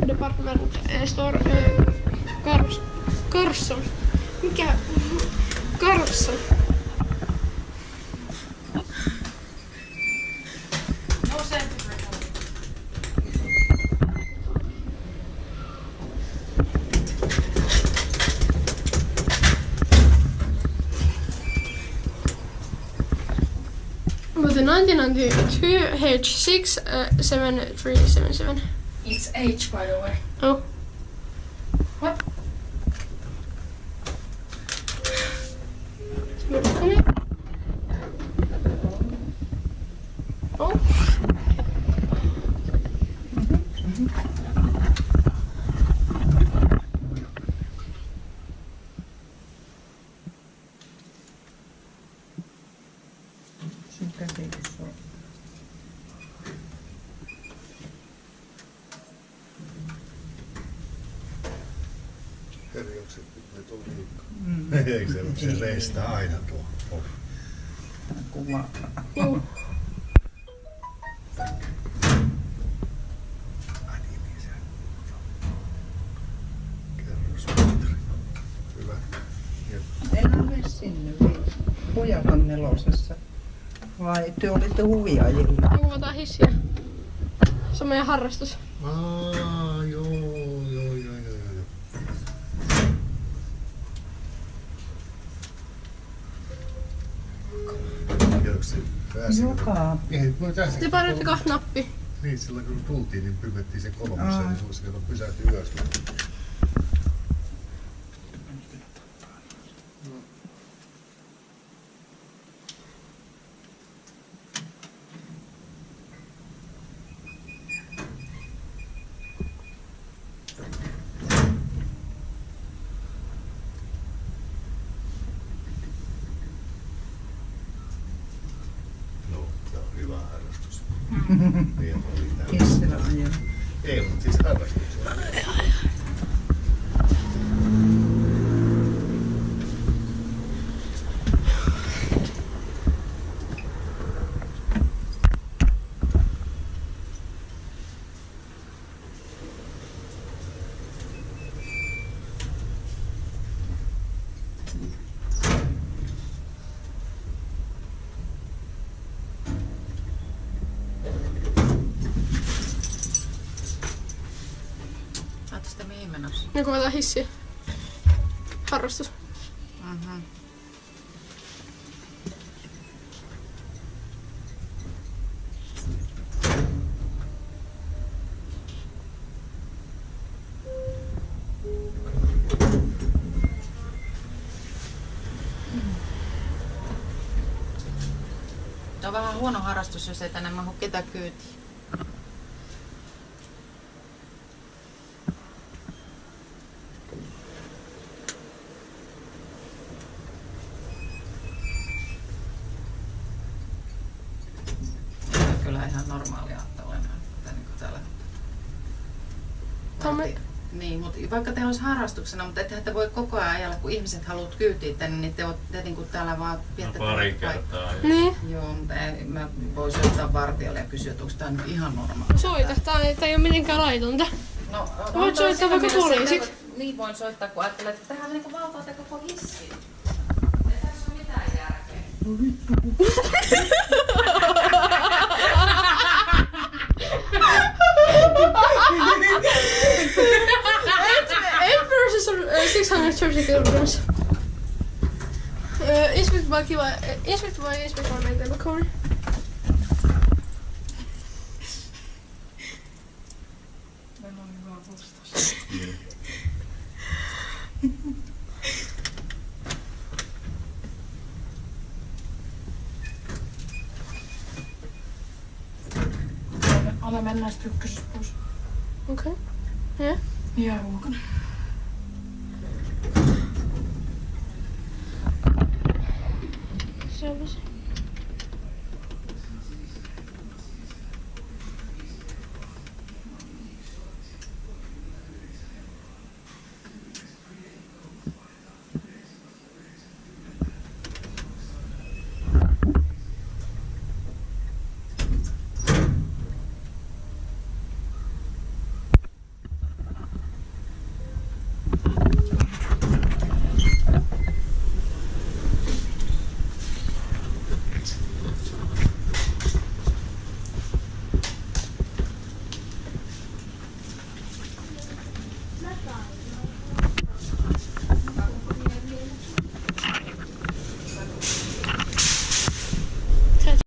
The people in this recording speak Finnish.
Department Store Carson. Mikä? Carson. No se. But the 1992 H67377. It's H, by the way. Oh. What? Come here. Oh. Sun käsitys on. Herjokset nyt on liikaa. Eikö se reistää aina tuo? Kuva. Joo. Ai niin, se. Kerrosmetri. Hyvä. En mene sinne. Pojat on 4. Vai te olitte huviajilla? Me kuvataan hissiä. Se on meidän harrastus. Joo. Joka. Te painatte 2 nappia. Niin, silloin kun tultiin, niin pyydettiin sen 3, niin sulla sieltä pysähtyi ylös. No, tää on hyvä harrastus. Niin oli tää. Kissellä ajan. Ei, mutta siis harrastus. Oletko sitä mihin menossa? Me kuvataan hissiä. Harrastus. Mhm. Tämä on vähän huono harrastus, jos ei tänne mahu ketä kyytiin. Kyllä ihan normaalia olemaan niin täällä. Tommi. Niin, mutta vaikka teillä olisi harrastuksena, mutta ettehän te voi koko ajan ajalla, kun ihmiset haluat kyytiä tänne, niin te niin kuin täällä vaan viettätte. Pari kertaa. Niin. Joo, mutta mä voisin soittaa vartijalle ja kysyä, että onko tämä nyt ihan normaalia. Soita. Tää ei ole mitenkään laitonta. No, Voit soittaa vaikka poliisiksi. Niin voin soittaa, kun ajattelee, että tähän niin valtaa koko hissi. Ei tässä ole mitään järkeä. Eight versus 630 kilograms. Inspect by maintain the corner. Ala mennään sitten ykkösessä pois. Okay. Yeah. Jää ruokana. Selvä se.